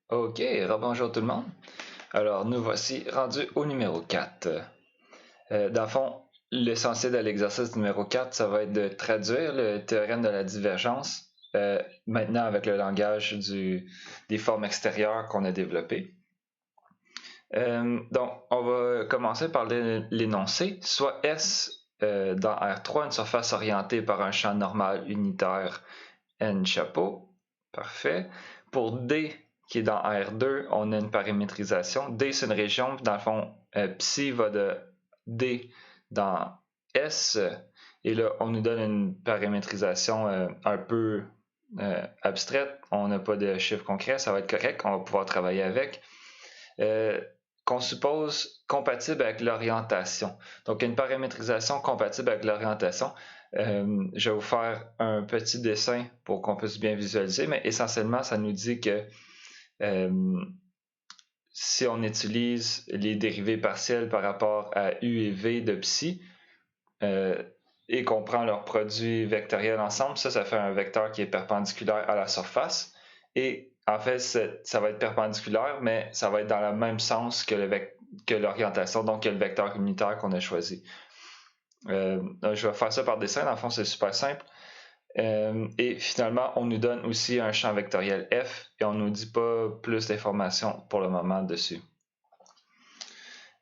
Ok, rebonjour tout le monde. Alors, nous voici rendus au numéro 4. Dans le fond, l'essentiel de l'exercice numéro 4, ça va être de traduire le théorème de la divergence, maintenant avec le langage des formes extérieures qu'on a développé. Donc, on va commencer par l'énoncé. Soit S dans R3, une surface orientée par un champ normal unitaire N chapeau. Parfait. Pour D, qui est dans R2, on a une paramétrisation. D, c'est une région. Dans le fond, psi va de D dans S. Et là, on nous donne une paramétrisation un peu abstraite. On n'a pas de chiffre concret. Ça va être correct. On va pouvoir travailler avec. Qu'on suppose compatible avec l'orientation. Donc, une paramétrisation compatible avec l'orientation. Je vais vous faire un petit dessin pour qu'on puisse bien visualiser, mais essentiellement, ça nous dit que si on utilise les dérivés partiels par rapport à U et V de psi, et qu'on prend leurs produits vectoriels ensemble, ça fait un vecteur qui est perpendiculaire à la surface. Et en fait, ça va être perpendiculaire, mais ça va être dans le même sens que l'orientation, donc que le vecteur unitaire qu'on a choisi. Je vais faire ça par dessin, dans le fond, c'est super simple. Et finalement, on nous donne aussi un champ vectoriel F et on ne nous dit pas plus d'informations pour le moment dessus.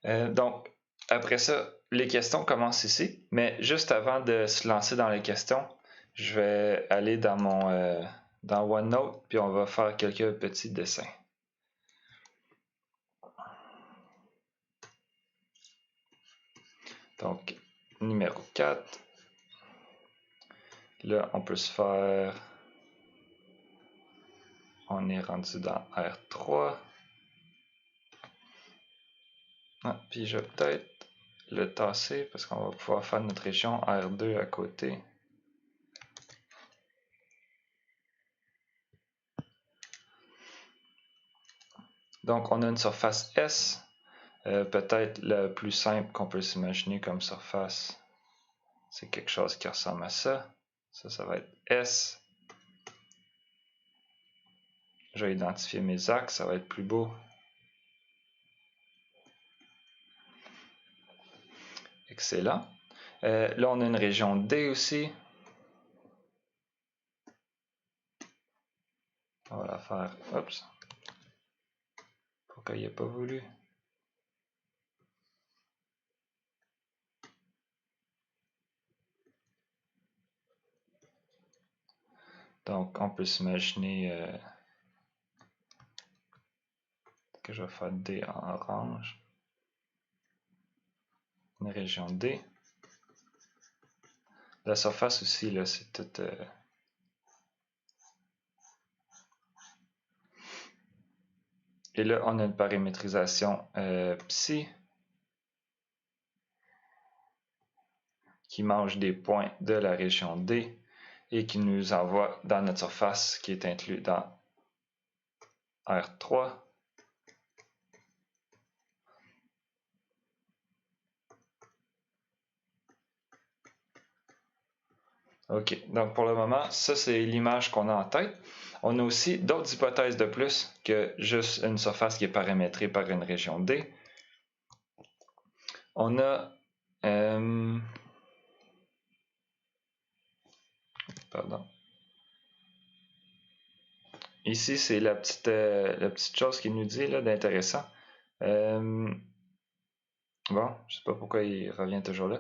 Donc, après ça, les questions commencent ici, mais juste avant de se lancer dans les questions, je vais aller dans OneNote, puis on va faire quelques petits dessins. Donc, numéro 4. Là, on peut se faire... On est rendu dans R3. Ah, puis je vais peut-être le tasser parce qu'on va pouvoir faire notre région R2 à côté. Donc, on a une surface S. Peut-être le plus simple qu'on peut s'imaginer comme surface, c'est quelque chose qui ressemble à ça. Ça va être S. Je vais identifier mes axes, ça va être plus beau. Excellent. Là, on a une région D aussi. On va la faire. Oups. Pourquoi il n'a pas voulu? Donc, on peut s'imaginer que je vais faire D en orange. Une région D. La surface aussi, là, c'est tout... Et là, on a une paramétrisation psi qui mange des points de la région D et qui nous envoie dans notre surface qui est inclus dans R3. Ok, donc pour le moment, ça c'est l'image qu'on a en tête. On a aussi d'autres hypothèses de plus que juste une surface qui est paramétrée par une région D. On a... pardon. Ici, c'est la petite chose qu'il nous dit d'intéressant. Bon, je sais pas pourquoi il revient toujours là.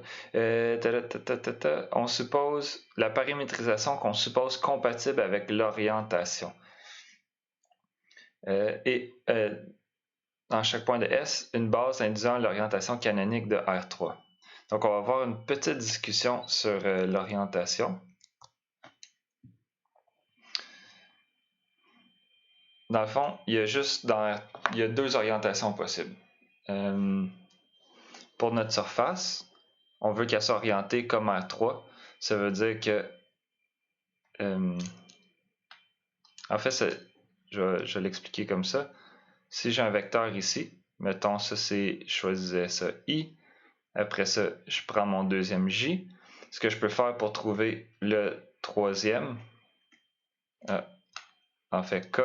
On suppose la paramétrisation qu'on suppose compatible avec l'orientation. Dans chaque point de S, une base induisant l'orientation canonique de R3. Donc, on va avoir une petite discussion sur l'orientation. Dans le fond, il y a deux orientations possibles. Pour notre surface, on veut qu'elle soit orientée comme R3. Ça veut dire que... en fait, je vais l'expliquer comme ça. Si j'ai un vecteur ici, mettons ça c'est, je choisissais ça I. Après ça, je prends mon deuxième J. Ce que je peux faire pour trouver le troisième, en fait K,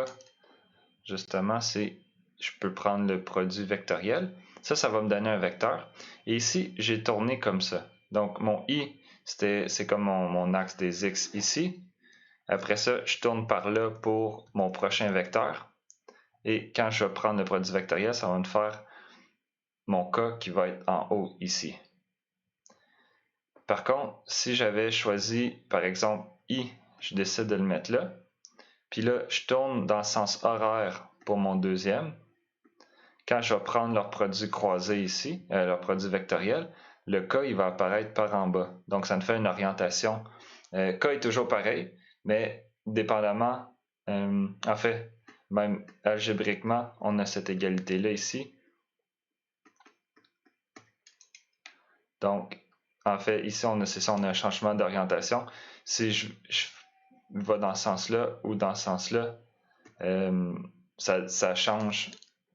justement, c'est je peux prendre le produit vectoriel. Ça va me donner un vecteur. Et ici, j'ai tourné comme ça. Donc, mon I, c'est comme mon axe des X ici. Après ça, je tourne par là pour mon prochain vecteur. Et quand je vais prendre le produit vectoriel, ça va me faire mon K qui va être en haut ici. Par contre, si j'avais choisi, par exemple, I, je décide de le mettre là. Puis là, je tourne dans le sens horaire pour mon deuxième. Quand je vais prendre leur produit croisé ici, leur produit vectoriel, le K il va apparaître par en bas. Donc, ça me fait une orientation. K est toujours pareil, mais dépendamment, en fait, même algébriquement, on a cette égalité-là ici. Donc, en fait, ici, c'est ça, on a un changement d'orientation. Si je vais dans ce sens-là ou dans ce sens-là, ça change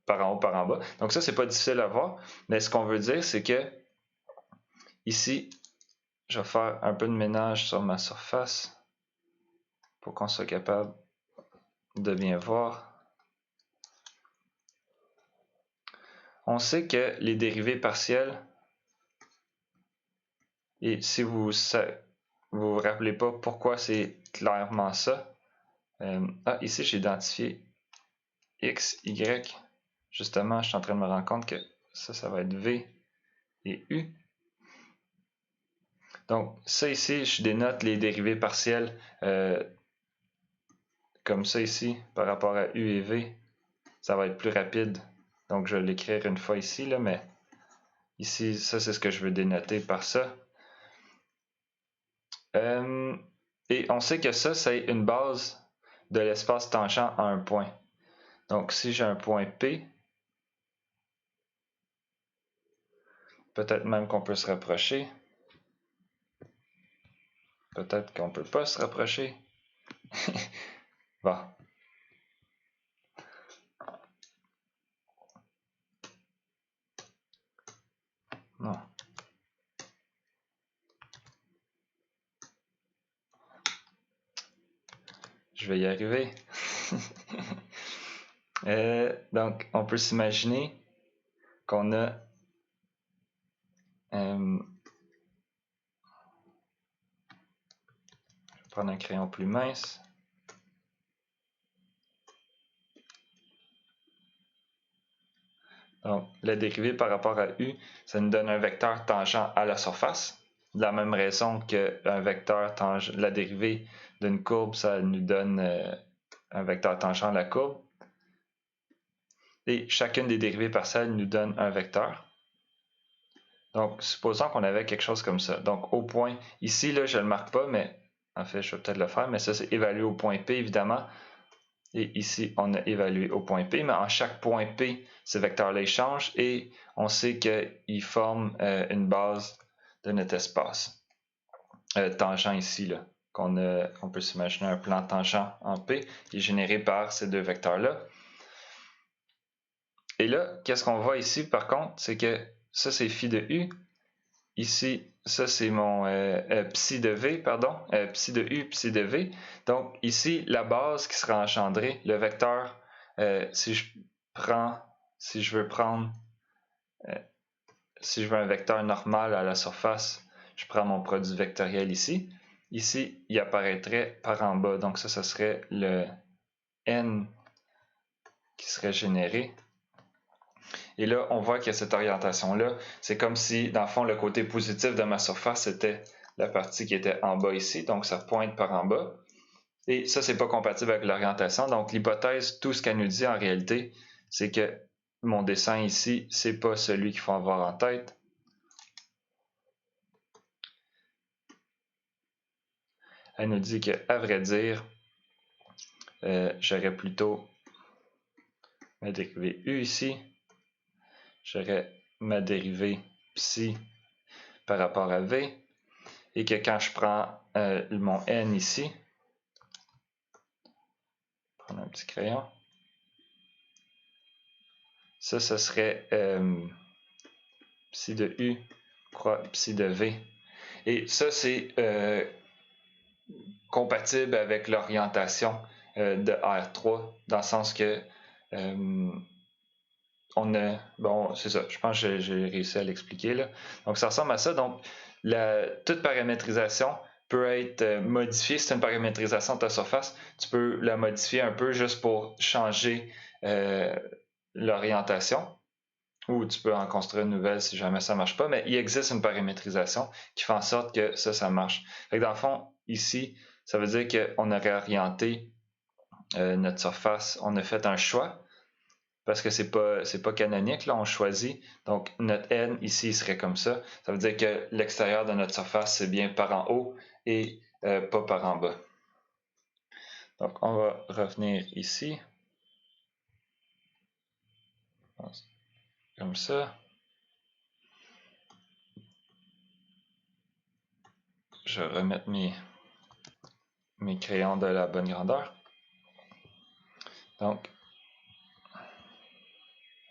par en haut, par en bas. Donc ça, c'est pas difficile à voir, mais ce qu'on veut dire, c'est que ici, je vais faire un peu de ménage sur ma surface pour qu'on soit capable de bien voir. On sait que les dérivées partielles, et si vous vous rappelez pas pourquoi c'est clairement ça, ici j'ai identifié X, Y. Justement, je suis en train de me rendre compte que ça va être V et U. Donc, ça ici, je dénote les dérivées partielles comme ça ici, par rapport à U et V. Ça va être plus rapide. Donc, je vais l'écrire une fois ici, là, mais ici, ça, c'est ce que je veux dénoter par ça. Et on sait que ça, c'est une base de l'espace tangent à un point. Donc, si j'ai un point P, peut-être même qu'on peut se rapprocher. Peut-être qu'on ne peut pas se rapprocher. Bon. Non. Je vais y arriver. Donc, on peut s'imaginer qu'on a je vais prendre un crayon plus mince. Donc, la dérivée par rapport à U, ça nous donne un vecteur tangent à la surface. De la même raison qu'un vecteur tangent, la dérivée d'une courbe, ça nous donne un vecteur tangent à la courbe. Et chacune des dérivées partielles nous donne un vecteur. Donc, supposons qu'on avait quelque chose comme ça. Donc, au point, ici, là, je ne le marque pas, mais en fait, je vais peut-être le faire, mais ça, c'est évalué au point P, évidemment. Et ici, on a évalué au point P, mais en chaque point P, ce vecteur-là, il change et on sait qu'il forme une base de notre espace. Tangent ici, là, on peut s'imaginer un plan tangent en P qui est généré par ces deux vecteurs-là. Et là, qu'est-ce qu'on voit ici, par contre, c'est que ça, c'est phi de U. Ici, ça, c'est mon psi de V, pardon, psi de U, psi de V. Donc, ici, la base qui sera engendrée, le vecteur, si je veux un vecteur normal à la surface, je prends mon produit vectoriel ici. Ici, il apparaîtrait par en bas. Donc, ça serait le N qui serait généré. Et là, on voit qu'il y a cette orientation-là. C'est comme si, dans le fond, le côté positif de ma surface, c'était la partie qui était en bas ici. Donc, ça pointe par en bas. Et ça, c'est pas compatible avec l'orientation. Donc, l'hypothèse, tout ce qu'elle nous dit en réalité, c'est que mon dessin ici, c'est pas celui qu'il faut avoir en tête. Elle nous dit qu'à vrai dire, j'aurais plutôt ma dérivée U ici. J'aurais ma dérivée psi par rapport à V. Et que quand je prends mon N ici, prendre un petit crayon, ça, ce serait psi de U croix psi de V. Et ça, c'est compatible avec l'orientation de R3, dans le sens que bon, c'est ça, je pense que j'ai réussi à l'expliquer là. Donc ça ressemble à ça. Donc toute paramétrisation peut être modifiée. Si c'est une paramétrisation de ta surface, tu peux la modifier un peu juste pour changer l'orientation. Ou tu peux en construire une nouvelle si jamais ça ne marche pas, mais il existe une paramétrisation qui fait en sorte que ça marche. Fait que dans le fond, ici, ça veut dire qu'on aurait orienté notre surface, on a fait un choix, parce que c'est pas canonique, là, on choisit. Donc, notre N ici serait comme ça. Ça veut dire que l'extérieur de notre surface, c'est bien par en haut et pas par en bas. Donc, on va revenir ici. Comme ça. Je vais remettre mes crayons de la bonne grandeur. Donc,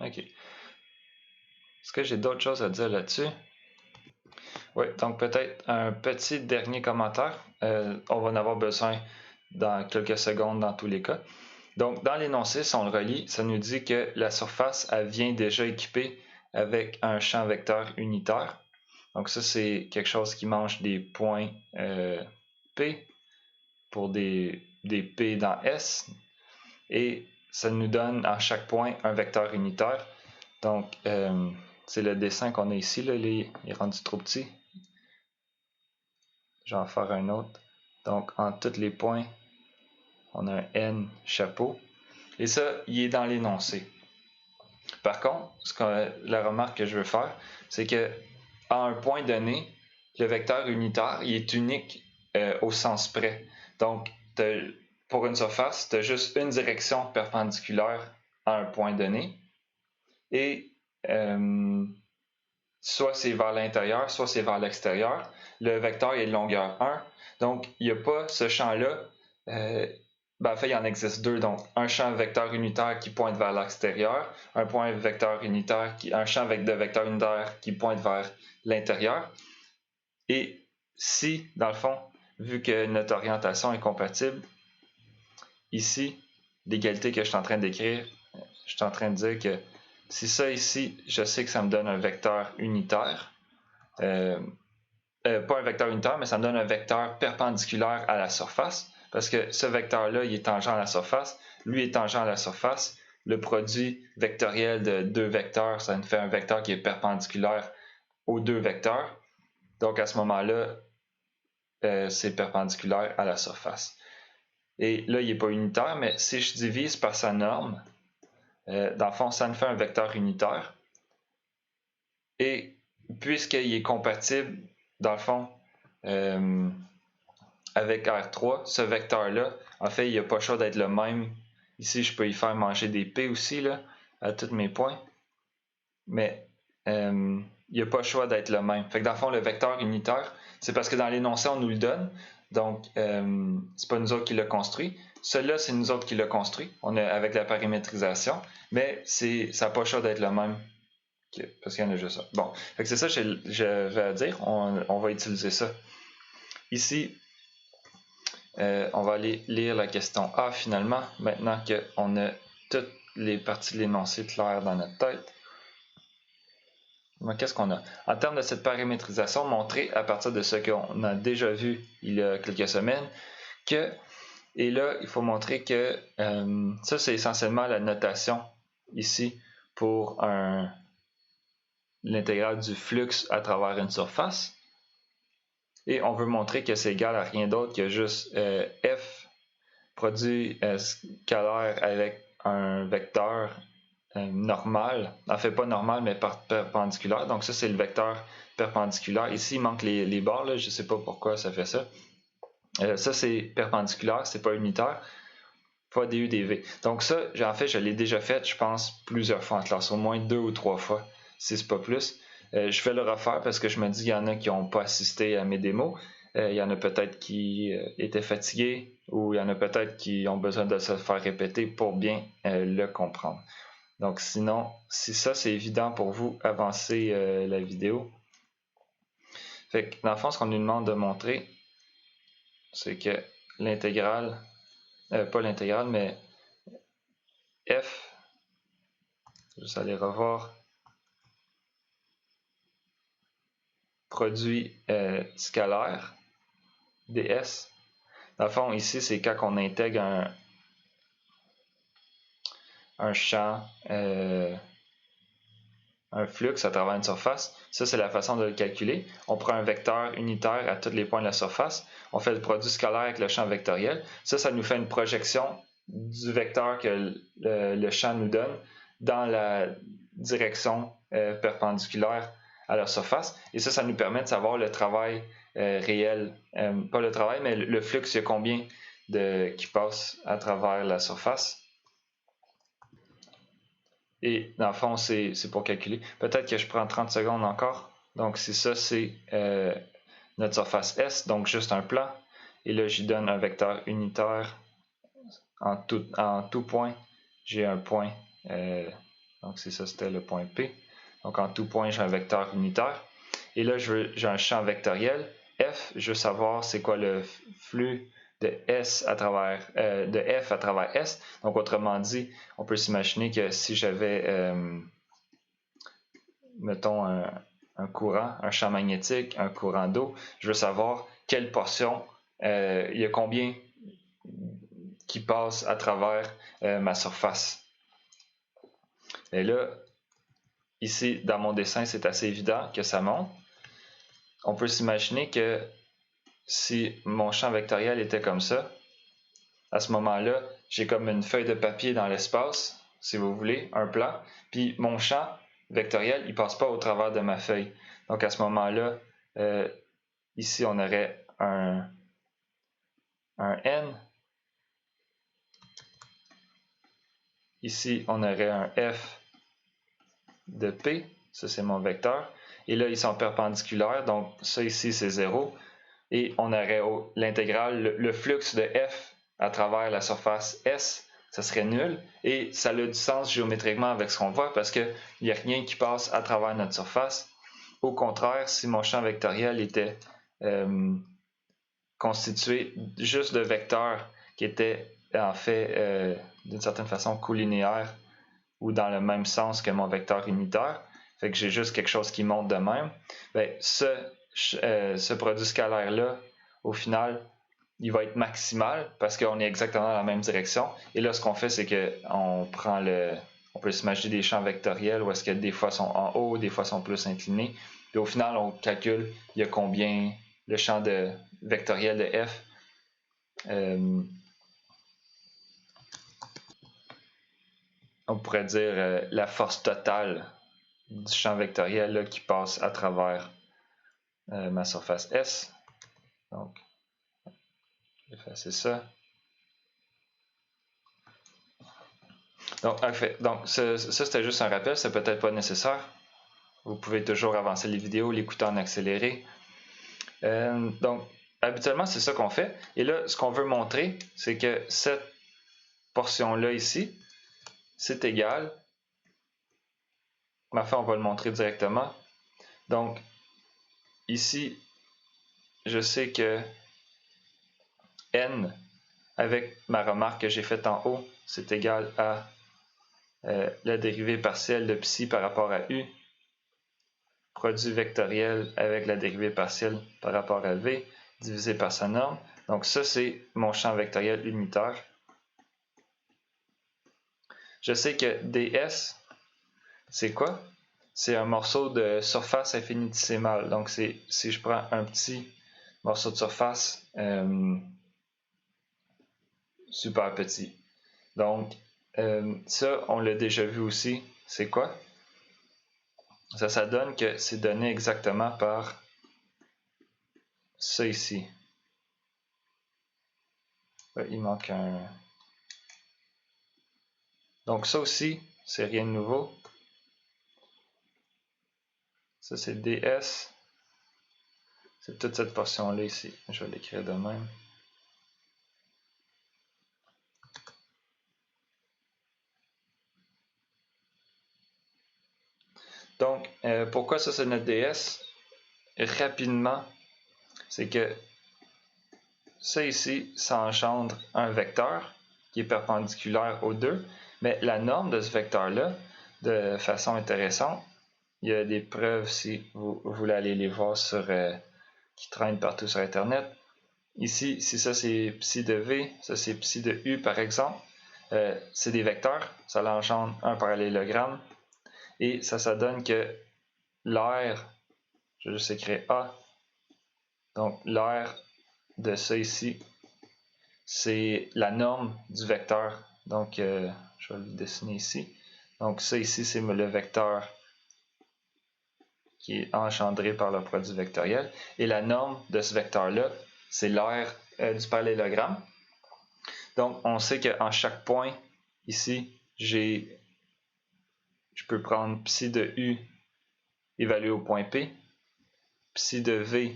OK. Est-ce que j'ai d'autres choses à dire là-dessus? Oui, donc peut-être un petit dernier commentaire. On va en avoir besoin dans quelques secondes dans tous les cas. Donc, dans l'énoncé, si on le relit, ça nous dit que la surface, elle vient déjà équipée avec un champ vecteur unitaire. Donc ça, c'est quelque chose qui mange des points P pour des P dans S. Et ça nous donne à chaque point un vecteur unitaire. Donc, c'est le dessin qu'on a ici, là, il est rendu trop petit. Je vais en faire un autre. Donc, en tous les points, on a un N chapeau. Et ça, il est dans l'énoncé. Par contre, la remarque que je veux faire, c'est que à un point donné, le vecteur unitaire, il est unique au sens près. Donc, pour une surface, tu as juste une direction perpendiculaire à un point donné. Et soit c'est vers l'intérieur, soit c'est vers l'extérieur. Le vecteur est de longueur 1. Donc, il n'y a pas ce champ-là. En fait, il en existe deux. Donc, un champ vecteur unitaire qui pointe vers l'extérieur, un champ de vecteur unitaire qui pointe vers l'intérieur. Et si, dans le fond, vu que notre orientation est compatible, ici, l'égalité que je suis en train d'écrire, je suis en train de dire que si ça ici, je sais que ça me donne un vecteur unitaire, pas un vecteur unitaire, mais ça me donne un vecteur perpendiculaire à la surface, parce que ce vecteur-là, il est tangent à la surface, lui est tangent à la surface. Le produit vectoriel de deux vecteurs, ça nous fait un vecteur qui est perpendiculaire aux deux vecteurs. Donc à ce moment-là, c'est perpendiculaire à la surface. Et là, il n'est pas unitaire, mais si je divise par sa norme, dans le fond, ça me fait un vecteur unitaire. Et puisqu'il est compatible, dans le fond, avec R3, ce vecteur-là, en fait, il n'a pas le choix d'être le même. Ici, je peux y faire manger des P aussi, là, à tous mes points. Mais il n'a pas le choix d'être le même. Fait que dans le fond, le vecteur unitaire, c'est parce que dans l'énoncé, on nous le donne. Donc, c'est pas nous autres qui l'a construit. Celui-là, c'est nous autres qui l'a construit. On a avec la paramétrisation. Mais ça n'a pas le choix d'être le même. Parce qu'il y en a juste ça. Bon, c'est ça que je vais dire. On va utiliser ça. Ici, on va aller lire la question A finalement, maintenant qu'on a toutes les parties de l'énoncé claires dans notre tête. Qu'est-ce qu'on a? En termes de cette paramétrisation, montrer à partir de ce qu'on a déjà vu il y a quelques semaines, et là, il faut montrer que ça, c'est essentiellement la notation ici pour l'intégrale du flux à travers une surface. Et on veut montrer que c'est égal à rien d'autre que juste f produit scalaire avec un vecteur normal. En fait, pas normal, mais perpendiculaire. Donc ça, c'est le vecteur perpendiculaire. Ici, il manque les bords. Là. Je ne sais pas pourquoi ça fait ça. Ça, c'est perpendiculaire, c'est pas unitaire. Fois du dv. Donc ça, en fait, je l'ai déjà fait, je pense, plusieurs fois en classe, au moins 2 ou 3 fois, si c'est pas plus. Je vais le refaire parce que je me dis qu'il y en a qui n'ont pas assisté à mes démos. Il y en a peut-être qui étaient fatigués ou il y en a peut-être qui ont besoin de se faire répéter pour bien le comprendre. Donc sinon, si ça c'est évident pour vous, avancez la vidéo. Fait que dans le fond, ce qu'on nous demande de montrer, c'est que l'intégrale, pas l'intégrale, mais f Juste aller revoir. Produit scalaire, ds. Dans le fond, ici, c'est quand on intègre un champ, un flux à travers une surface. Ça, c'est la façon de le calculer. On prend un vecteur unitaire à tous les points de la surface. On fait le produit scalaire avec le champ vectoriel. Ça nous fait une projection du vecteur que le champ nous donne dans la direction perpendiculaire à la surface. Et ça nous permet de savoir le travail réel. Pas le travail, mais le flux, il y a combien qui passe à travers la surface. Et dans le fond, c'est pour calculer. Peut-être que je prends 30 secondes encore. Donc, si ça, c'est notre surface S, donc juste un plan. Et là, j'y donne un vecteur unitaire en tout point. J'ai un point. Donc, c'est ça, c'était le point P. Donc, en tout point, j'ai un vecteur unitaire. Et là, j'ai un champ vectoriel. F, je veux savoir c'est quoi le flux de S à travers de F à travers S. Donc, autrement dit, on peut s'imaginer que si j'avais, mettons, un courant, un champ magnétique, un courant d'eau, je veux savoir quelle portion, il y a combien qui passe à travers ma surface. Et là, ici, dans mon dessin, c'est assez évident que ça monte. On peut s'imaginer que si mon champ vectoriel était comme ça, à ce moment-là, j'ai comme une feuille de papier dans l'espace, si vous voulez, un plan, puis mon champ vectoriel, il ne passe pas au travers de ma feuille. Donc à ce moment-là, ici, on aurait un N. Ici, on aurait un F de P. Ça, c'est mon vecteur. Et là, ils sont perpendiculaires, donc ça ici, c'est 0. Et on aurait l'intégrale, le flux de F à travers la surface S, ça serait nul. Et ça a du sens géométriquement avec ce qu'on voit parce qu'il n'y a rien qui passe à travers notre surface. Au contraire, si mon champ vectoriel était constitué juste de vecteurs qui étaient en fait d'une certaine façon collinéaires ou dans le même sens que mon vecteur unitaire, fait que j'ai juste quelque chose qui monte de même, bien, ce produit scalaire-là, au final, il va être maximal parce qu'on est exactement dans la même direction. Et là, ce qu'on fait, c'est qu'on prend on peut s'imaginer des champs vectoriels où est-ce que des fois sont en haut, des fois sont plus inclinés. Puis au final, on calcule il y a combien le champ vectoriel de F. On pourrait dire la force totale du champ vectoriel là, qui passe à travers ma surface S. Donc, je vais effacer ça. Donc ça c'était juste un rappel, c'est peut-être pas nécessaire. Vous pouvez toujours avancer les vidéos, l'écouter en accéléré. Donc, habituellement, c'est ça qu'on fait. Et là, ce qu'on veut montrer, c'est que cette portion-là ici, c'est égal. Mais enfin, on va le montrer directement. Donc, ici, je sais que n, avec ma remarque que j'ai faite en haut, c'est égal à la dérivée partielle de psi par rapport à u, produit vectoriel avec la dérivée partielle par rapport à v, divisé par sa norme. Donc ça, c'est mon champ vectoriel unitaire. Je sais que ds, c'est quoi? C'est un morceau de surface infinitésimale. Donc si je prends un petit morceau de surface super petit. Donc ça, on l'a déjà vu aussi. C'est quoi? Ça donne que c'est donné exactement par ça ici. Il manque un... Donc ça aussi, c'est rien de nouveau. Ça c'est ds. C'est toute cette portion-là ici. Je vais l'écrire de même. Donc, pourquoi ça c'est notre ds? Rapidement, c'est que ça ici, ça engendre un vecteur qui est perpendiculaire aux deux, mais la norme de ce vecteur-là, de façon intéressante. Il y a des preuves si vous voulez aller les voir qui traînent partout sur Internet. Ici, si ça c'est psi de V, ça c'est psi de U par exemple, c'est des vecteurs, ça engendre un parallélogramme et ça donne que l'aire, je vais juste écrire A, donc l'aire de ça ici, c'est la norme du vecteur, donc je vais le dessiner ici. Donc ça ici c'est le vecteur qui est engendré par le produit vectoriel. Et la norme de ce vecteur-là, c'est l'aire du parallélogramme. Donc, on sait qu'en chaque point, ici, je peux prendre psi de U évalué au point P, psi de V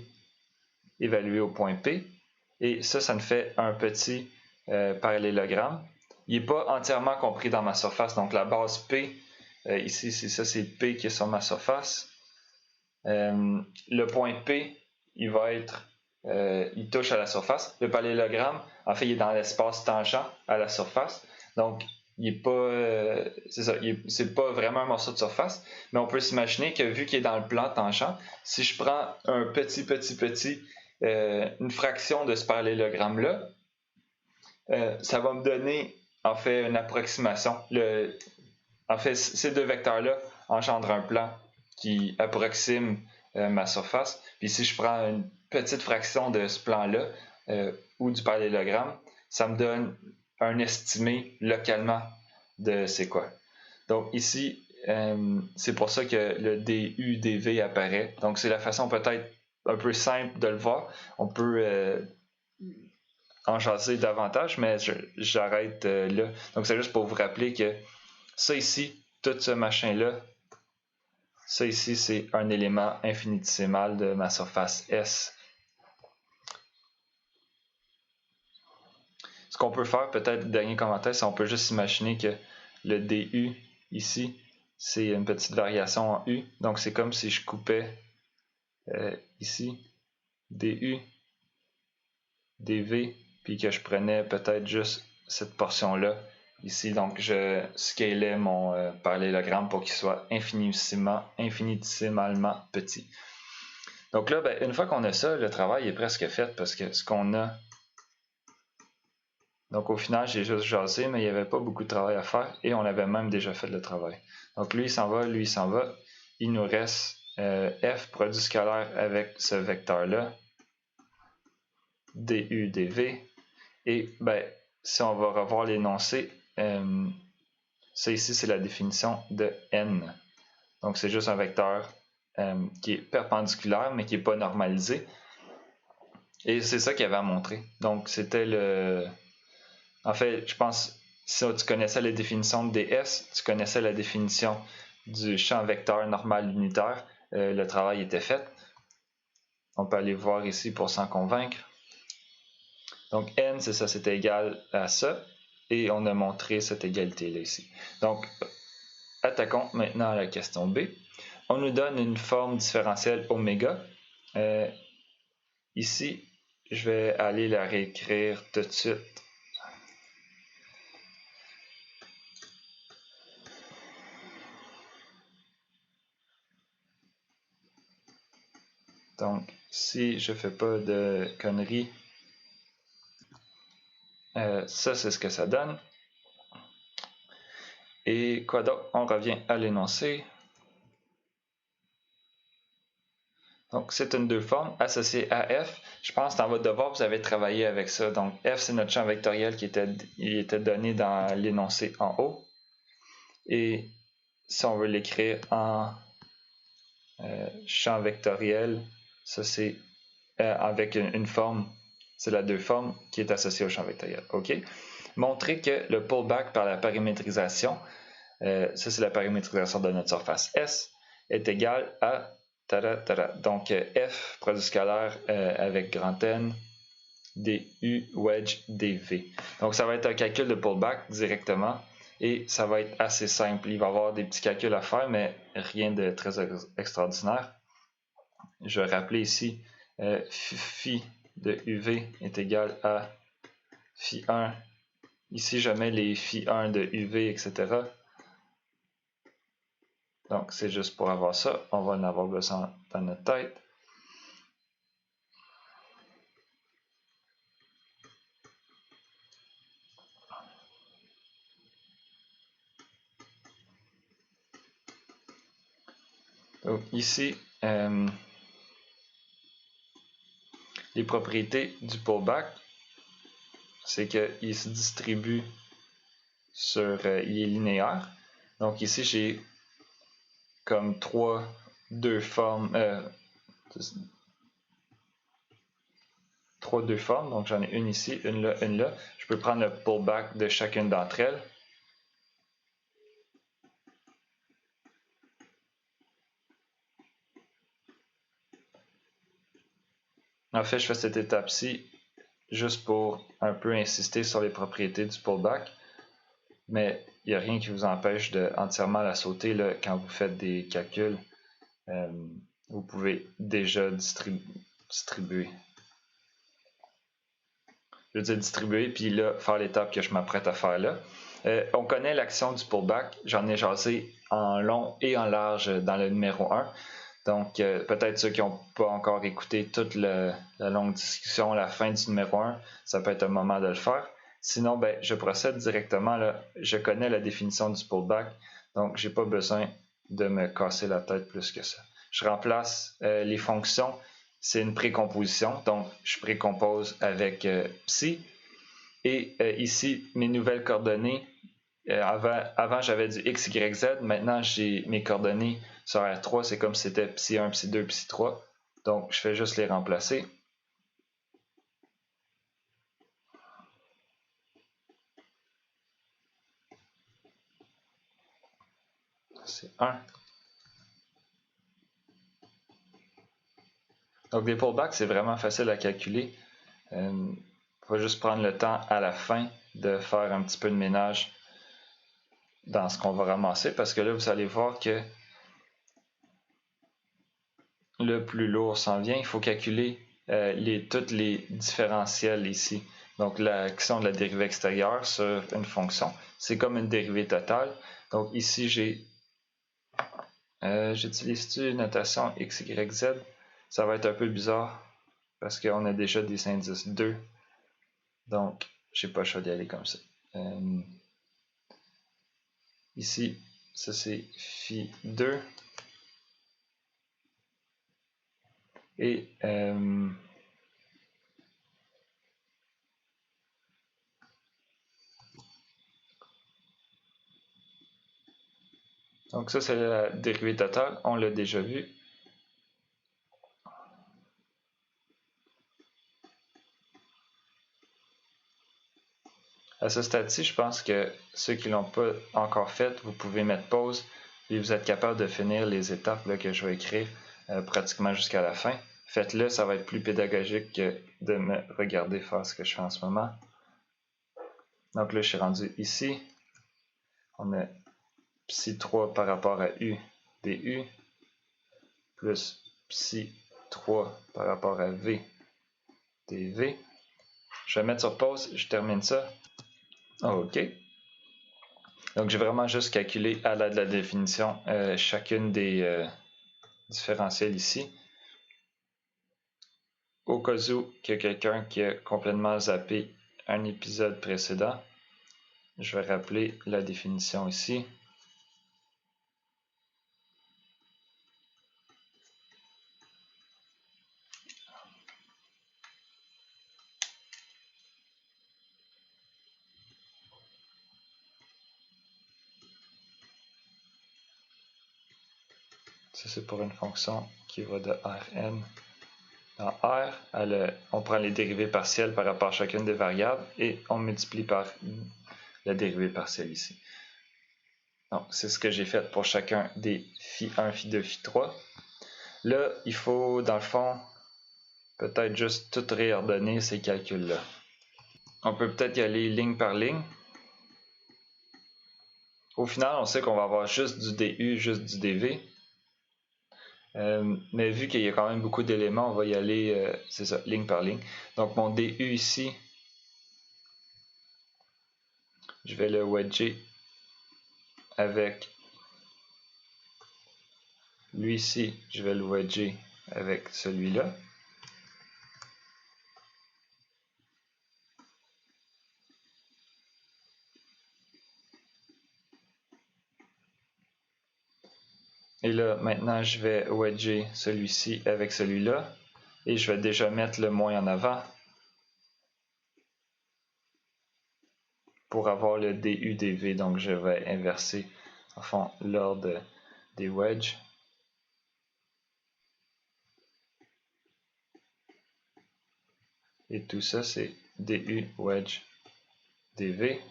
évalué au point P, et ça nous fait un petit parallélogramme. Il n'est pas entièrement compris dans ma surface, donc la base P, ici, c'est P qui est sur ma surface. Le point P, il va être, il touche à la surface. Le parallélogramme, en fait, il est dans l'espace tangent à la surface. Donc, il est pas, c'est pas vraiment un morceau de surface, mais on peut s'imaginer que vu qu'il est dans le plan tangent, si je prends un une fraction de ce parallélogramme-là, ça va me donner en fait une approximation. En fait, ces deux vecteurs-là engendrent un plan qui approxime ma surface. Puis si je prends une petite fraction de ce plan-là ou du parallélogramme, ça me donne un estimé localement de c'est quoi. Donc ici, c'est pour ça que le du, dv apparaît. Donc c'est la façon peut-être un peu simple de le voir. On peut en jaser davantage, mais j'arrête là. Donc c'est juste pour vous rappeler que ça ici, tout ce machin-là, ça ici, c'est un élément infinitésimal de ma surface S. Ce qu'on peut faire, peut-être, dernier commentaire, c'est qu'on peut juste imaginer que le du ici, c'est une petite variation en U. Donc c'est comme si je coupais ici du, dv, puis que je prenais peut-être juste cette portion-là ici. Donc je scalais mon parallélogramme pour qu'il soit infinitésimalement petit. Donc là, une fois qu'on a ça, le travail est presque fait parce que ce qu'on a... Donc au final, j'ai juste jasé, mais il n'y avait pas beaucoup de travail à faire et on avait même déjà fait le travail. Donc lui, il s'en va, lui, il s'en va. Il nous reste f, produit scalaire avec ce vecteur-là, du, dv. Et si on va revoir l'énoncé, ça ici, c'est la définition de n. Donc c'est juste un vecteur qui est perpendiculaire, mais qui n'est pas normalisé. Et c'est ça qu'il y avait à montrer. Donc, c'était le... En fait, je pense, si tu connaissais la définition de ds, tu connaissais la définition du champ vecteur normal unitaire, le travail était fait. On peut aller voir ici pour s'en convaincre. Donc, n, c'est ça, c'était égal à ça. Et on a montré cette égalité-là ici. Donc, attaquons maintenant à la question B. On nous donne une forme différentielle oméga. Ici, je vais aller la réécrire tout de suite. Donc, si je fais pas de conneries, ça c'est ce que ça donne. Et quoi d'autre? On revient à l'énoncé. Donc, c'est une deux formes associée à F. Je pense que dans votre devoir, vous avez travaillé avec ça. Donc, F, c'est notre champ vectoriel qui était donné dans l'énoncé en haut. Et si on veut l'écrire en champ vectoriel, ça c'est avec une forme, c'est la deux formes qui est associée au champ vectoriel. OK? Montrer que le pullback par la paramétrisation, ça c'est la paramétrisation de notre surface S, est égal à donc F, produit scalaire avec grand N, du wedge dv. Donc ça va être un calcul de pullback directement et ça va être assez simple. Il va y avoir des petits calculs à faire, mais rien de très extraordinaire. Je vais rappeler ici phi de UV est égal à phi 1. Ici, je mets les phi 1 de UV, etc. Donc, c'est juste pour avoir ça. On va en avoir besoin dans notre tête. Donc, ici, les propriétés du pullback, c'est qu'il se distribue sur... il est linéaire. Donc, ici, j'ai comme deux formes. Deux formes. Donc, j'en ai une ici, une là, une là. Je peux prendre le pullback de chacune d'entre elles. En fait, je fais cette étape-ci juste pour un peu insister sur les propriétés du pullback. Mais il n'y a rien qui vous empêche de entièrement la sauter là, quand vous faites des calculs. Vous pouvez déjà distribuer. Je veux dire distribuer, puis là, faire l'étape que je m'apprête à faire là. On connaît l'action du pullback. J'en ai jasé en long et en large dans le numéro 1. Donc, peut-être ceux qui n'ont pas encore écouté toute la longue discussion, la fin du numéro 1, ça peut être un moment de le faire. Sinon, ben, je procède directement. Là. Je connais la définition du pullback, donc j'ai pas besoin de me casser la tête plus que ça. Je remplace les fonctions. C'est une précomposition, donc je précompose avec psi. Et ici, mes nouvelles coordonnées, avant j'avais du x, y, z. Maintenant, j'ai mes coordonnées sur R3. C'est comme si c'était psi 1, psi 2, psi 3. Donc, je fais juste les remplacer. C'est 1. Donc, des pullbacks, c'est vraiment facile à calculer. Il faut juste prendre le temps à la fin de faire un petit peu de ménage dans ce qu'on va ramasser. Parce que là, vous allez voir que le plus lourd s'en vient. Il faut calculer tous les différentiels ici. Donc, l'action de la dérivée extérieure sur une fonction. C'est comme une dérivée totale. Donc, ici, j'utilise-tu une notation x, y, z? Ça va être un peu bizarre parce qu'on a déjà des indices 2. Donc, j'ai pas le choix d'y aller comme ça. Ici, ça c'est phi 2. Et donc ça c'est la dérivée totale, on l'a déjà vu. À ce stade-ci, je pense que ceux qui ne l'ont pas encore fait, vous pouvez mettre pause et vous êtes capable de finir les étapes là, que je vais écrire pratiquement jusqu'à la fin. Faites-le, ça va être plus pédagogique que de me regarder faire ce que je fais en ce moment. Donc là, je suis rendu ici. On a psi 3 par rapport à u du plus psi 3 par rapport à v dv. Je vais mettre sur pause, je termine ça. OK. Donc, j'ai vraiment juste calculé à l'aide de la définition chacune des différentiels ici. Au cas où il y a quelqu'un qui a complètement zappé un épisode précédent, je vais rappeler la définition ici. Ça, c'est pour une fonction qui va de Rn. Dans R, on prend les dérivées partielles par rapport à chacune des variables et on multiplie par la dérivée partielle ici. Donc, c'est ce que j'ai fait pour chacun des phi1, phi2, phi3. Là, il faut, dans le fond, peut-être juste tout réordonner ces calculs-là. On peut peut-être y aller ligne par ligne. Au final, on sait qu'on va avoir juste du du, juste du dv. Mais vu qu'il y a quand même beaucoup d'éléments, on va y aller, c'est ça, ligne par ligne. Donc mon du ici, je vais le wedger avec Lui ici, je vais le wedger avec celui-là. Et là, maintenant, je vais wedger celui-ci avec celui-là. Et je vais déjà mettre le moins en avant pour avoir le DU-DV. Donc, je vais inverser, en fond, l'ordre des wedges. Et tout ça, c'est DU, wedge, DV.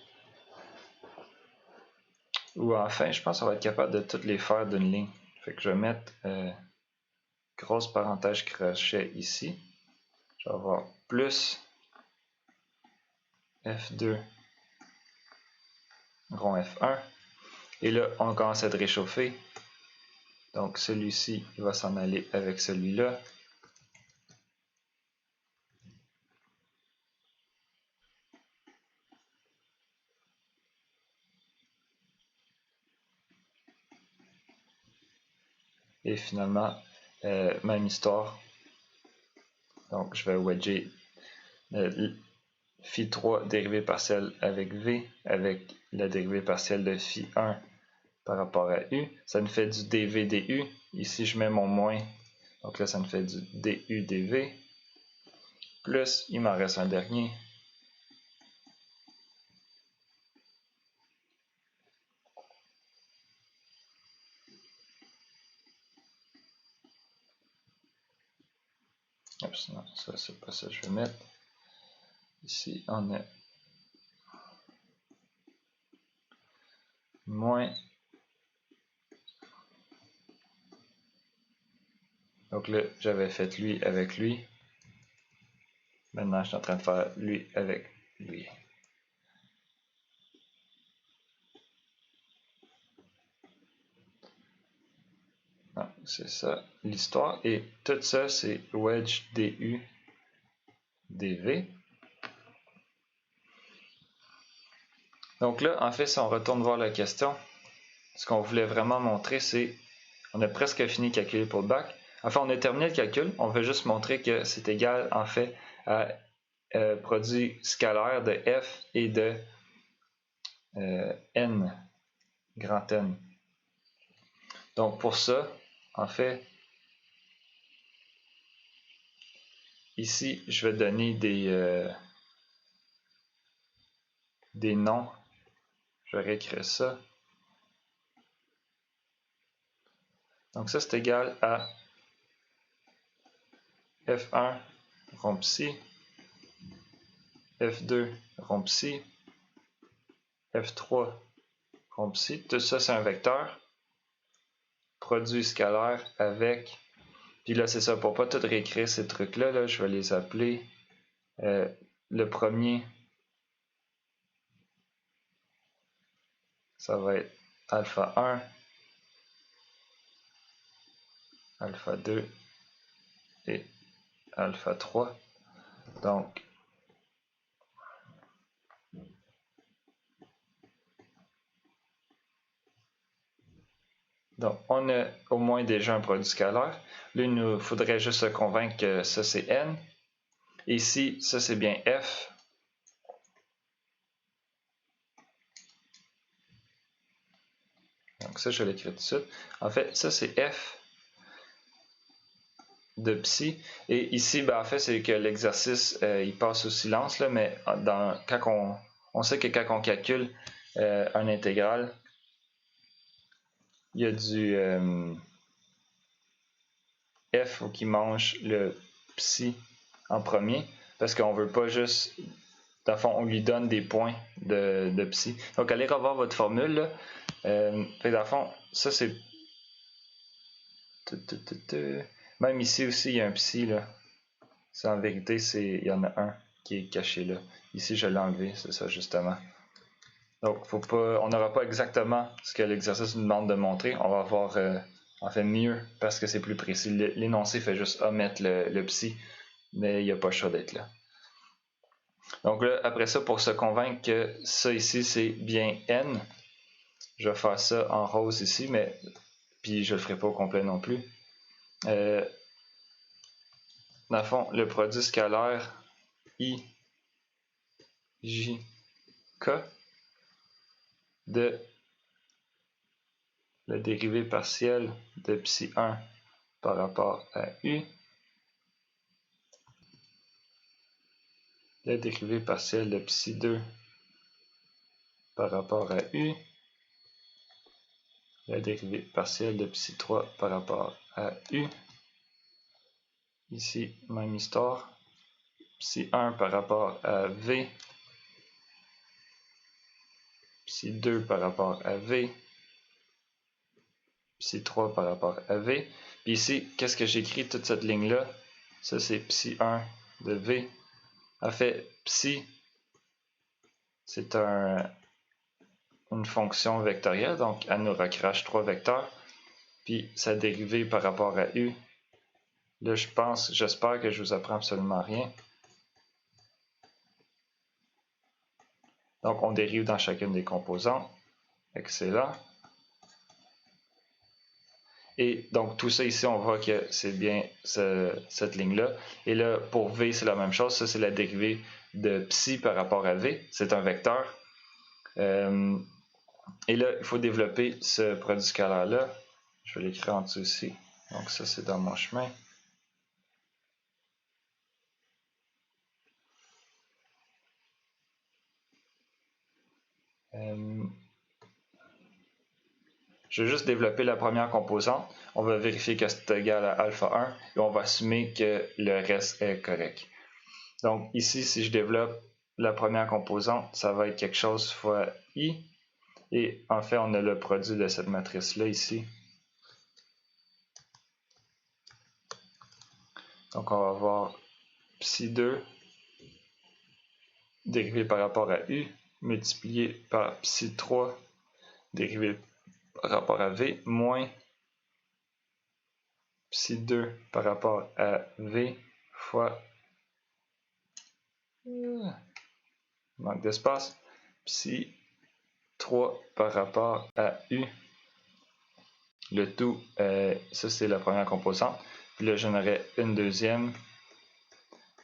Ou enfin, je pense qu'on va être capable de toutes les faire d'une ligne. Fait que je vais mettre grosse parenthèse crochet ici. Je vais avoir plus F2 rond F1. Et là, on commence à être réchauffé. Donc celui-ci va s'en aller avec celui-là. Et finalement, même histoire. Donc je vais wedger phi3 dérivée partielle avec V, avec la dérivée partielle de phi1 par rapport à U. Ça nous fait du dV du. Ici, je mets mon moins. Donc là, ça nous fait du du dV. Plus, il m'en reste un dernier. Oups, non, ça, c'est pas ça que je vais mettre. Ici, on a moins. Donc là, j'avais fait lui avec lui. Maintenant, je suis en train de faire lui avec lui. C'est ça l'histoire. Et tout ça, c'est wedge du dv. Donc là, en fait, si on retourne voir la question, ce qu'on voulait vraiment montrer, c'est on a presque fini de calculer pour le bac. Enfin, on a terminé le calcul. On veut juste montrer que c'est égal, en fait, à produit scalaire de f et de n, grand N. Donc pour ça, en fait, ici, je vais donner des noms. Je vais réécrire ça. Donc ça, c'est égal à F1 rond psi, F2 rond psi, F3 rond psi. Tout ça, c'est un vecteur. Produit scalaire avec... Puis là, c'est ça, pour pas tout réécrire ces trucs-là, là, je vais les appeler. Le premier, ça va être alpha 1, alpha 2 et alpha 3. Donc, on a au moins déjà un produit scalaire. Là, il nous faudrait juste se convaincre que ça, c'est n. Et ici, ça, c'est bien f. Donc ça, je l'écris tout de suite. En fait, ça, c'est f de psi. Et ici, ben, en fait, c'est que l'exercice, il passe au silence, là, mais quand on sait que quand on calcule un intégral, il y a du f qui mange le psi en premier, parce qu'on veut pas juste... Dans le fond, on lui donne des points de psi. Donc, allez revoir votre formule. Là. Fait dans le fond, ça c'est... Même ici aussi, il y a un psi. Là. C'est en vérité, il y en a un qui est caché là. Ici, je l'ai enlevé, c'est ça justement. Donc, faut pas, on n'aura pas exactement ce que l'exercice nous demande de montrer. On va avoir en fait mieux parce que c'est plus précis. L'énoncé fait juste omettre le psi, mais il n'y a pas le choix d'être là. Donc là, après ça, pour se convaincre que ça ici, c'est bien n, je vais faire ça en rose ici, mais puis je le ferai pas au complet non plus. Dans le fond, le produit scalaire I, J, K de la dérivée partielle de psi 1 par rapport à U, la dérivée partielle de psi 2 par rapport à U, la dérivée partielle de psi 3 par rapport à U. Ici, même histoire. Psi 1 par rapport à V, psi 2 par rapport à V, psi 3 par rapport à V. Puis ici, qu'est-ce que j'écris toute cette ligne-là? Ça, c'est psi 1 de V. En fait, psi, c'est une fonction vectorielle, donc elle nous recrache 3 vecteurs. Puis sa dérivée par rapport à U. Là, j'espère que je vous apprends absolument rien. Donc, on dérive dans chacune des composantes. Excellent. Et donc, tout ça ici, on voit que c'est bien cette ligne-là. Et là, pour V, c'est la même chose. Ça, c'est la dérivée de psi par rapport à V. C'est un vecteur. Et là, il faut développer ce produit scalaire-là. Je vais l'écrire en dessous ici. Donc, ça, c'est dans mon chemin. Je vais juste développer la première composante. On va vérifier que c'est égal à alpha 1 et on va assumer que le reste est correct. Donc ici, si je développe la première composante, ça va être quelque chose fois I. Et en fait, on a le produit de cette matrice-là ici. Donc on va avoir psi 2 dérivé par rapport à U multiplié par psi 3 dérivé par rapport à V moins psi 2 par rapport à V fois manque d'espace, psi 3 par rapport à U. Le tout, ça c'est la première composante. Puis là, j'en aurai une deuxième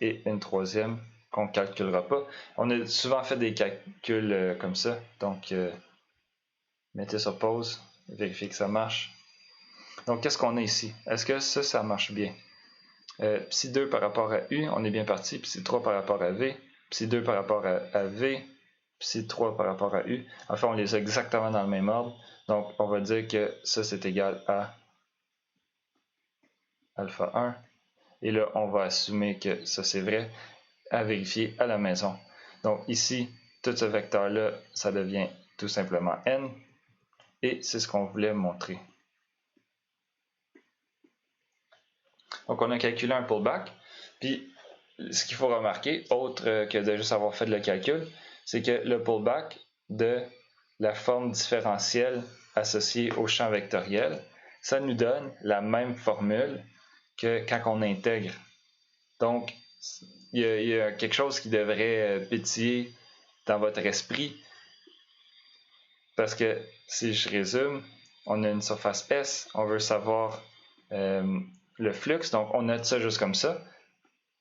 et une troisième qu'on ne calculera pas. On a souvent fait des calculs comme ça. Donc, mettez sur pause, vérifiez que ça marche. Donc, qu'est-ce qu'on a ici? Est-ce que ça marche bien? Psi 2 par rapport à U, on est bien parti. Psi 3 par rapport à V. Psi 2 par rapport à V. Psi 3 par rapport à U. Enfin, on les a exactement dans le même ordre. Donc, on va dire que ça, c'est égal à alpha 1. Et là, on va assumer que ça, c'est vrai, à vérifier à la maison. Donc ici, tout ce vecteur-là, ça devient tout simplement n. Et c'est ce qu'on voulait montrer. Donc, on a calculé un pullback. Puis, ce qu'il faut remarquer, autre que de juste avoir fait le calcul, c'est que le pullback de la forme différentielle associée au champ vectoriel, ça nous donne la même formule que quand on intègre. Donc, il y a quelque chose qui devrait pétiller dans votre esprit. Parce que, si je résume, on a une surface S, on veut savoir le flux, donc on note ça juste comme ça.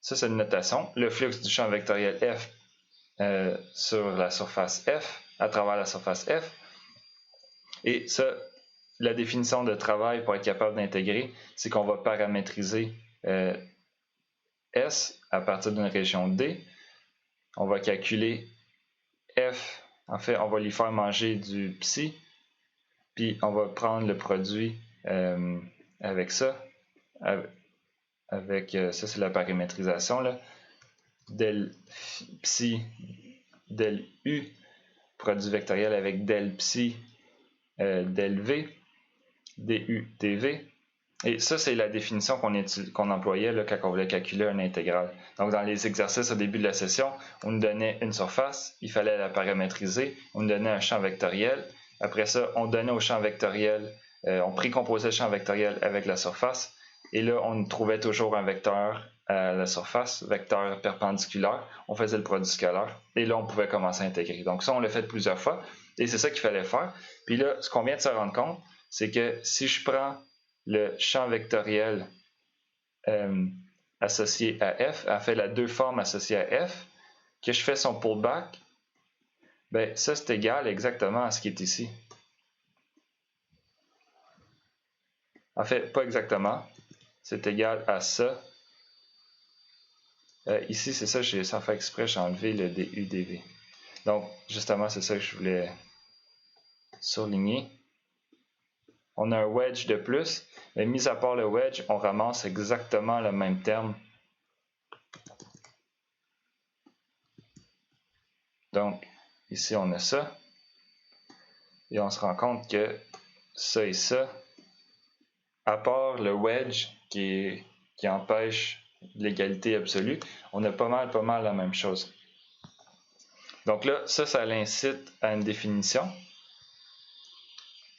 Ça, c'est une notation. Le flux du champ vectoriel F sur la surface F, à travers la surface F. Et ça, la définition de travail pour être capable d'intégrer, c'est qu'on va paramétriser S à partir d'une région D. On va calculer F. En fait, on va lui faire manger du psi. Puis on va prendre le produit avec ça. Avec ça, c'est la paramétrisation. Là. Del psi, del U, produit vectoriel avec del psi, del V, du, dv. Et ça, c'est la définition qu'on employait là, quand on voulait calculer une intégrale. Donc, dans les exercices au début de la session, on nous donnait une surface, il fallait la paramétriser, on nous donnait un champ vectoriel. Après ça, on donnait au champ vectoriel, on précomposait le champ vectoriel avec la surface. Et là, on trouvait toujours un vecteur à la surface, vecteur perpendiculaire. On faisait le produit scalaire. Et là, on pouvait commencer à intégrer. Donc ça, on l'a fait plusieurs fois. Et c'est ça qu'il fallait faire. Puis là, ce qu'on vient de se rendre compte, c'est que si je prends le champ vectoriel associé à f, en fait la deux formes associées à f, que je fais son pullback, ben ça c'est égal exactement à ce qui est ici. En fait, pas exactement. C'est égal à ça. Ici, c'est ça, sans faire exprès, j'ai enlevé le DU-DV. Donc, justement, c'est ça que je voulais surligner. On a un wedge de plus, mais mis à part le wedge, on ramasse exactement le même terme. Donc, ici, on a ça. Et on se rend compte que ça et ça, à part le wedge qui empêche l'égalité absolue, on a pas mal la même chose. Donc là, ça l'incite à une définition.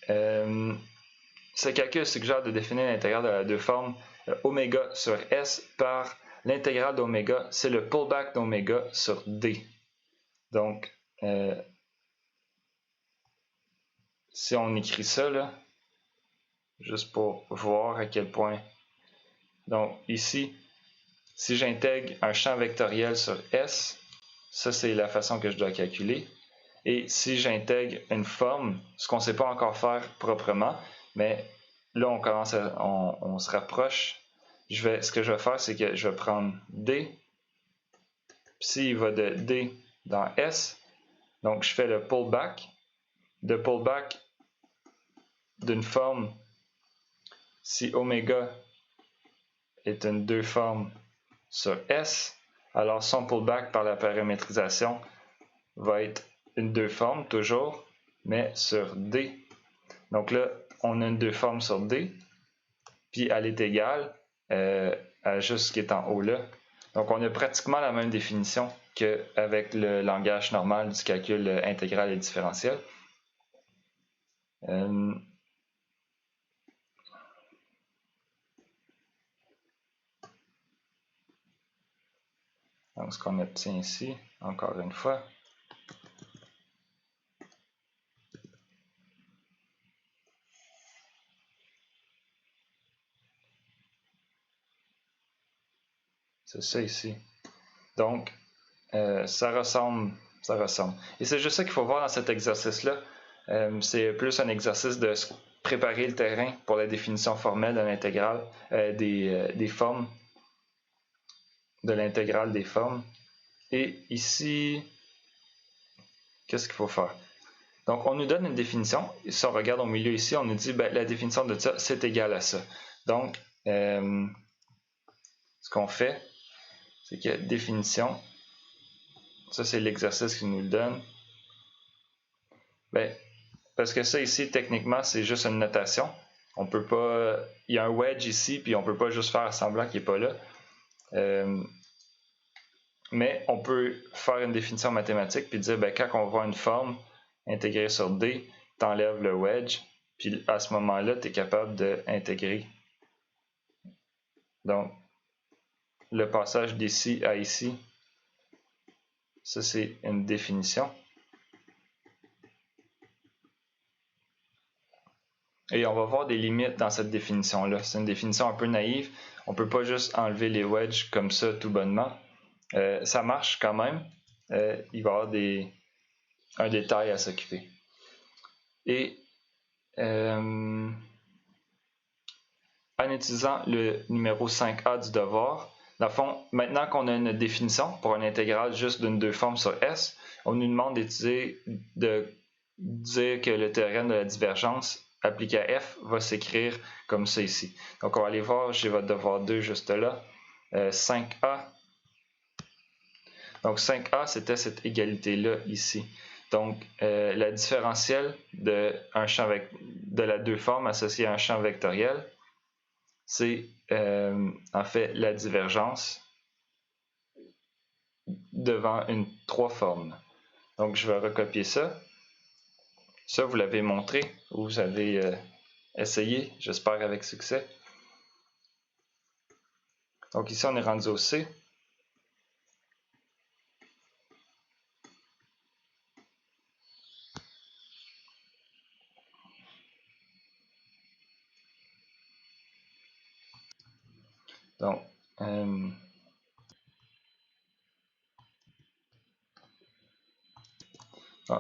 Ce calcul suggère de définir l'intégrale de la deux formes oméga sur S par l'intégrale d'oméga, c'est le pullback d'oméga sur D. Donc, si on écrit ça, là, juste pour voir à quel point. Donc, ici, si j'intègre un champ vectoriel sur S, ça c'est la façon que je dois calculer. Et si j'intègre une forme, ce qu'on ne sait pas encore faire proprement, mais là on se rapproche. Ce que je vais faire, c'est que je vais prendre D, puis s'il va de D dans S, donc je fais le pullback. De pullback d'une forme, si oméga est une deux formes sur S, alors son pullback par la paramétrisation va être une deux formes toujours, mais sur D. Donc là, on a une deux formes sur D, puis elle est égale à juste ce qui est en haut là. Donc on a pratiquement la même définition qu'avec le langage normal du calcul intégral et différentiel. Donc ce qu'on obtient ici, encore une fois, c'est ça ici. Donc, ça ressemble. Et c'est juste ça qu'il faut voir dans cet exercice-là. C'est plus un exercice de préparer le terrain pour la définition formelle de l'intégrale des formes, de l'intégrale des formes. Et ici, qu'est-ce qu'il faut faire? Donc, on nous donne une définition. Si on regarde au milieu ici, on nous dit ben, la définition de ça, c'est égal à ça. Donc, ce qu'on fait, c'est que définition, ça c'est l'exercice qui nous le donne. Ben, parce que ça ici, techniquement, c'est juste une notation. On peut pas. Il y a un wedge ici, puis on peut pas juste faire semblant qu'il n'est pas là. Mais on peut faire une définition mathématique puis dire ben, quand on voit une forme intégrée sur D, tu enlèves le wedge, puis à ce moment-là, tu es capable d'intégrer. Donc, le passage d'ici à ici, ça c'est une définition. Et on va voir des limites dans cette définition-là. C'est une définition un peu naïve. On ne peut pas juste enlever les wedges comme ça tout bonnement. Ça marche quand même. Il va y avoir un détail à s'occuper. Et en utilisant le numéro 5A du devoir, dans le fond, maintenant qu'on a une définition pour une intégrale juste d'une deux formes sur S, on nous demande de dire que le théorème de la divergence appliqué à F va s'écrire comme ça ici. Donc on va aller voir, j'ai votre devoir 2 juste là. 5A. Donc 5A, c'était cette égalité-là ici. Donc la différentielle de la deux formes associée à un champ vectoriel, c'est en fait la divergence devant une trois formes. Donc je vais recopier ça. Ça, vous l'avez montré, ou vous avez essayé, j'espère avec succès. Donc ici, on est rendu au C. Donc,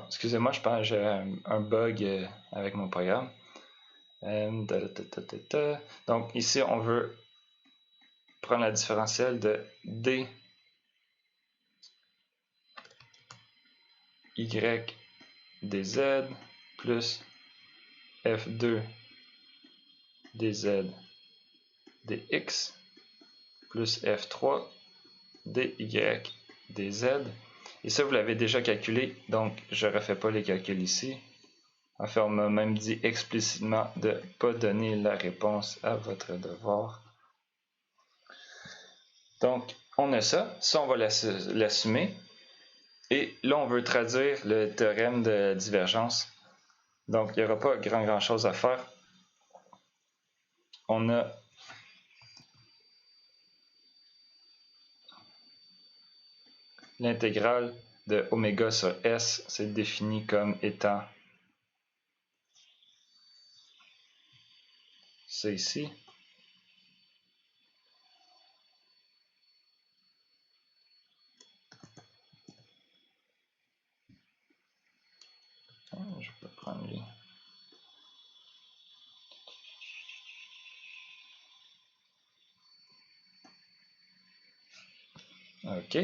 excusez-moi, je pense que j'ai un bug avec mon programme. Donc, ici, on veut prendre la différentielle de d y dz plus f2 dz dx plus f3 dy dz. Et ça, vous l'avez déjà calculé, donc je ne refais pas les calculs ici. En fait, on m'a même dit explicitement de ne pas donner la réponse à votre devoir. Donc, on a ça. Ça, on va l'assumer. Et là, on veut traduire le théorème de divergence. Donc, il n'y aura pas grand chose à faire. On a l'intégrale de oméga sur S, c'est défini comme étant ça ici. Je peux prendre les... OK.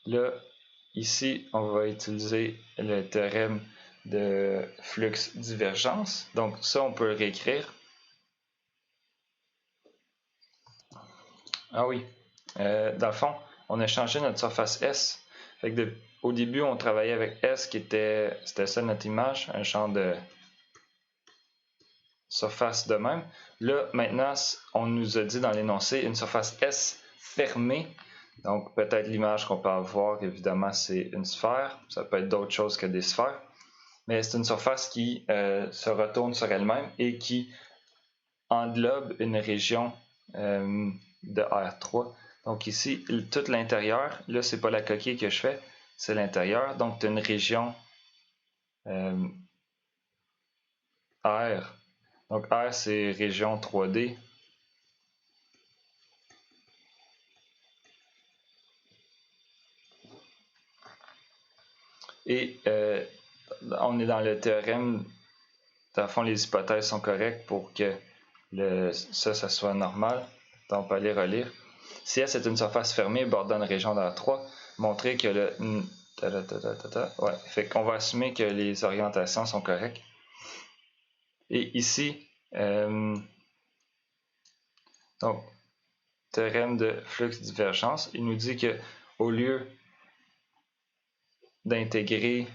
Là, ici, on va utiliser le théorème de flux divergence. Donc, ça, on peut le réécrire. Ah oui. Dans le fond, on a changé notre surface S. Fait que au début, on travaillait avec S qui c'était ça notre image, un champ de surface de même. Là, maintenant, on nous a dit dans l'énoncé une surface S fermée. Donc, peut-être l'image qu'on peut avoir, évidemment, c'est une sphère. Ça peut être d'autres choses que des sphères. Mais c'est une surface qui se retourne sur elle-même et qui englobe une région de R3. Donc ici, tout l'intérieur, là, c'est pas la coquille que je fais, c'est l'intérieur. Donc, tu as une région R. Donc, R, c'est région 3D. Et on est dans le théorème, dans le fond, les hypothèses sont correctes pour que ça soit normal. Donc, on peut aller relire. Si S est une surface fermée bordant une région d'R3, montrer que le... Ouais, fait qu'on va assumer que les orientations sont correctes. Et ici, donc, théorème de flux divergence, il nous dit que au lieu d'intégrer...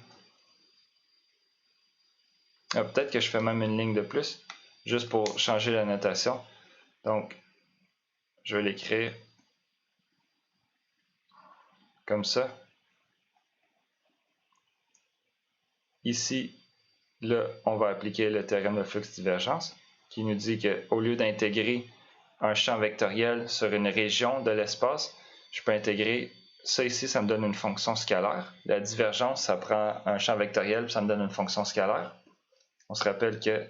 peut-être que je fais même une ligne de plus, juste pour changer la notation. Donc, je vais l'écrire comme ça. Ici, là, on va appliquer le théorème de flux divergence qui nous dit qu'au lieu d'intégrer un champ vectoriel sur une région de l'espace, je peux intégrer ça ici, ça me donne une fonction scalaire. La divergence, ça prend un champ vectoriel, ça me donne une fonction scalaire. On se rappelle que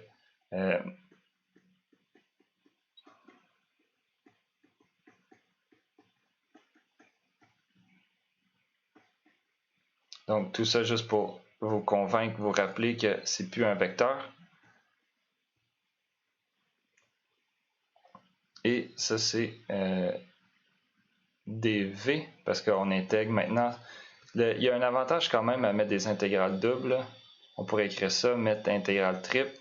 donc tout ça juste pour vous convaincre, vous rappeler que c'est plus un vecteur. Et ça, c'est dv, parce qu'on intègre maintenant. Il y a un avantage quand même à mettre des intégrales doubles. On pourrait écrire ça, mettre intégrale triple.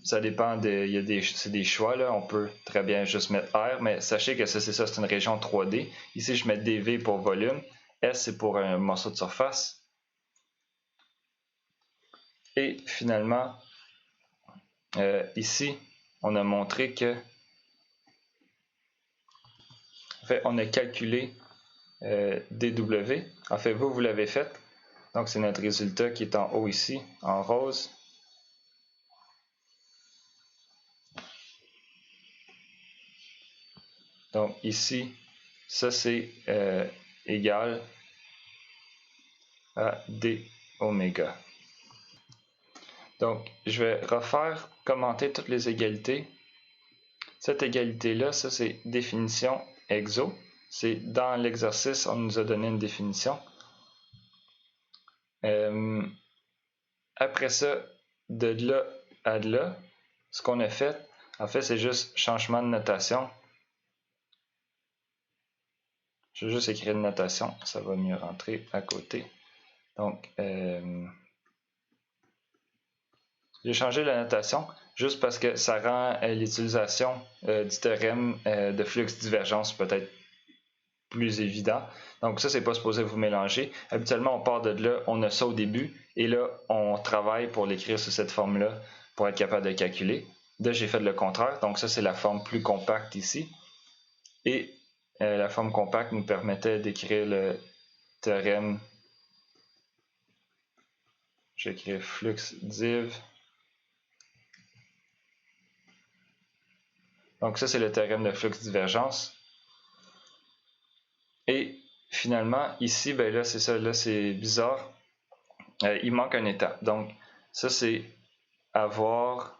Ça dépend, c'est des choix. Là. On peut très bien juste mettre R, mais sachez que ça, c'est une région 3D. Ici, je mets dv pour volume. S, c'est pour un morceau de surface. Et finalement, ici, on a montré que en fait, on a calculé dw. En fait, vous l'avez fait. Donc, c'est notre résultat qui est en haut ici, en rose. Donc, ici, ça, c'est égal à d oméga. Donc, je vais commenter toutes les égalités. Cette égalité-là, ça c'est définition exo. C'est dans l'exercice, on nous a donné une définition. Après ça, de là à là, ce qu'on a fait, en fait, c'est juste changement de notation. Je vais juste écrire une notation, ça va mieux rentrer à côté. Donc, j'ai changé la notation juste parce que ça rend l'utilisation du théorème de flux-divergence peut-être plus évident. Donc ça, c'est pas supposé vous mélanger. Habituellement, on part de là, on a ça au début, et là, on travaille pour l'écrire sous cette forme-là pour être capable de calculer. Là, j'ai fait le contraire, donc ça, c'est la forme plus compacte ici. Et la forme compacte nous permettait d'écrire le théorème. Je vais écrire flux div. Donc ça, c'est le théorème de flux-divergence. Et finalement, ici, ben là, c'est ça, là, c'est bizarre. Il manque une étape. Donc, ça, c'est avoir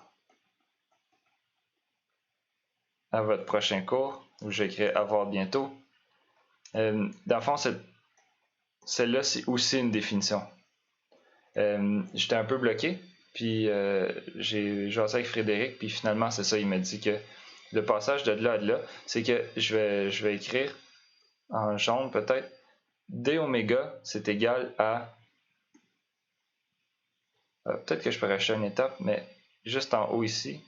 à votre prochain cours, où j'écris avoir bientôt. Dans le fond, celle-là, c'est aussi une définition. J'étais un peu bloqué, puis j'ai jasé avec Frédéric, puis finalement, c'est ça, il m'a dit que le passage de là à là, c'est que je vais écrire en jaune peut-être, d oméga, c'est égal à... peut-être que je peux rajouter une étape, mais juste en haut ici,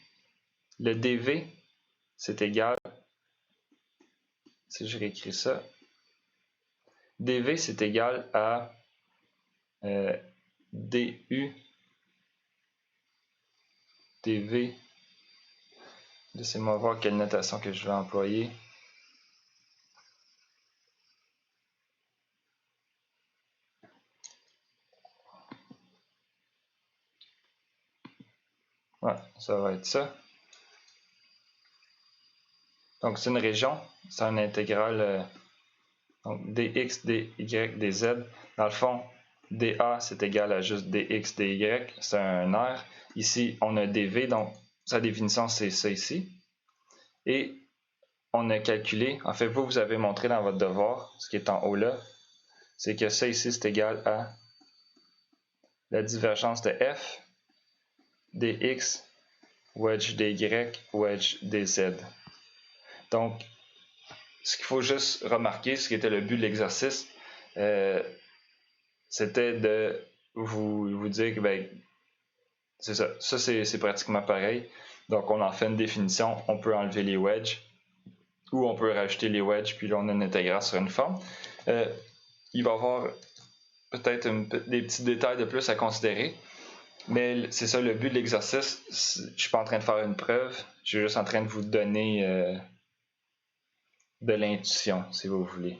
le dv, c'est égal... Si je réécris ça, dv, c'est égal à du dv. Laissez-moi voir quelle notation que je vais employer. Ouais, ça va être ça. Donc, c'est une région, c'est un intégral, donc dx, dy, dz. Dans le fond, dA, c'est égal à juste dx, dy, c'est un R. Ici, on a dv, donc sa définition, c'est ça ici. Et on a calculé, en fait, vous avez montré dans votre devoir, ce qui est en haut là, c'est que ça ici, c'est égal à la divergence de f, dx, wedge dy, wedge dz. Donc, ce qu'il faut juste remarquer, ce qui était le but de l'exercice, c'était de vous dire que ben, c'est ça. Ça, c'est pratiquement pareil. Donc, on en fait une définition. On peut enlever les wedges ou on peut rajouter les wedges, puis là, on a une intégrale sur une forme. Il va y avoir peut-être des petits détails de plus à considérer. Mais c'est ça le but de l'exercice. Je ne suis pas en train de faire une preuve. Je suis juste en train de vous donner de l'intuition, si vous voulez.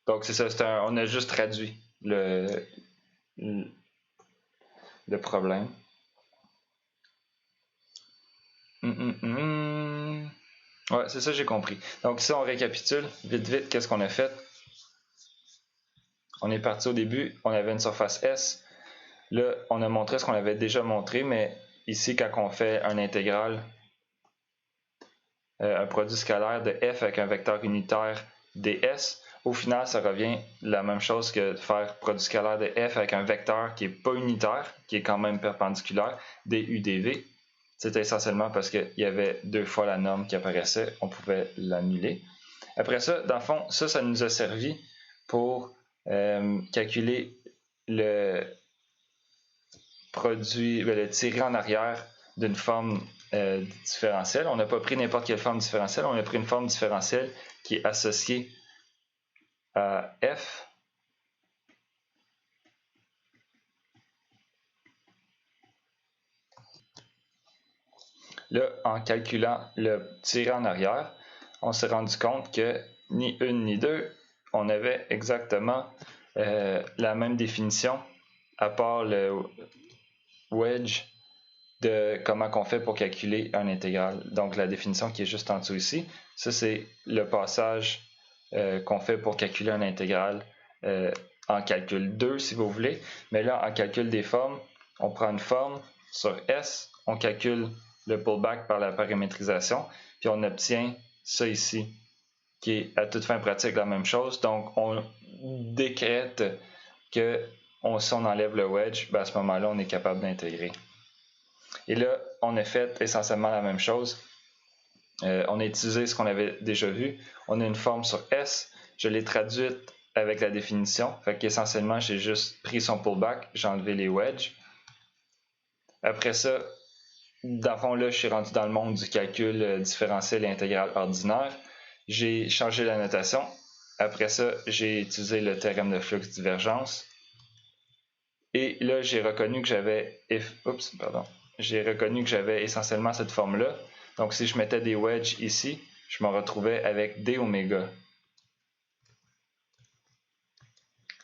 Donc, c'est ça. On a juste traduit le problème. Ouais, c'est ça, j'ai compris. Donc, si on récapitule, vite, qu'est-ce qu'on a fait? On est parti au début, on avait une surface S. Là, on a montré ce qu'on avait déjà montré, mais ici, quand on fait un intégral, un produit scalaire de f avec un vecteur unitaire ds, au final, ça revient la même chose que de faire produit scalaire de f avec un vecteur qui n'est pas unitaire, qui est quand même perpendiculaire, du dv. C'était essentiellement parce qu'il y avait 2 fois la norme qui apparaissait, on pouvait l'annuler. Après ça, dans le fond, ça nous a servi pour calculer le produit, le tirer en arrière d'une forme différentielle. On n'a pas pris n'importe quelle forme différentielle, on a pris une forme différentielle qui est associée à f. Là, en calculant le tiré en arrière, on s'est rendu compte que ni une ni deux, on avait exactement la même définition, à part le wedge de comment on fait pour calculer un intégral. Donc la définition qui est juste en dessous ici, ça c'est le passage qu'on fait pour calculer un intégral en calcul 2 si vous voulez. Mais là, en calcul des formes, on prend une forme sur S, on calcule le pullback par la paramétrisation, puis on obtient ça ici, qui est à toute fin pratique la même chose. Donc, on décrète que si on enlève le wedge, ben à ce moment-là, on est capable d'intégrer. Et là, on a fait essentiellement la même chose. On a utilisé ce qu'on avait déjà vu. On a une forme sur S. Je l'ai traduite avec la définition. Fait qu'essentiellement, j'ai juste pris son pullback, j'ai enlevé les wedges. Après ça, dans le fond, là, je suis rendu dans le monde du calcul différentiel et intégral ordinaire. J'ai changé la notation. Après ça, j'ai utilisé le théorème de flux divergence. Et là, j'ai reconnu que j'avais essentiellement cette forme-là. Donc, si je mettais des wedges ici, je me retrouvais avec d oméga.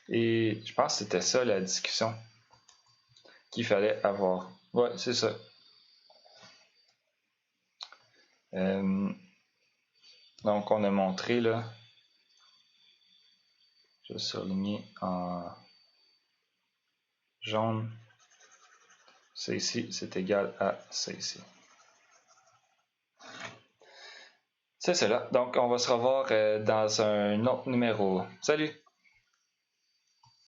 Et je pense que c'était ça la discussion qu'il fallait avoir. Ouais, c'est ça. Donc, on a montré là. Je vais surligner en jaune. Ça ici, c'est égal à ça ici. C'est cela. Donc, on va se revoir dans un autre numéro. Salut!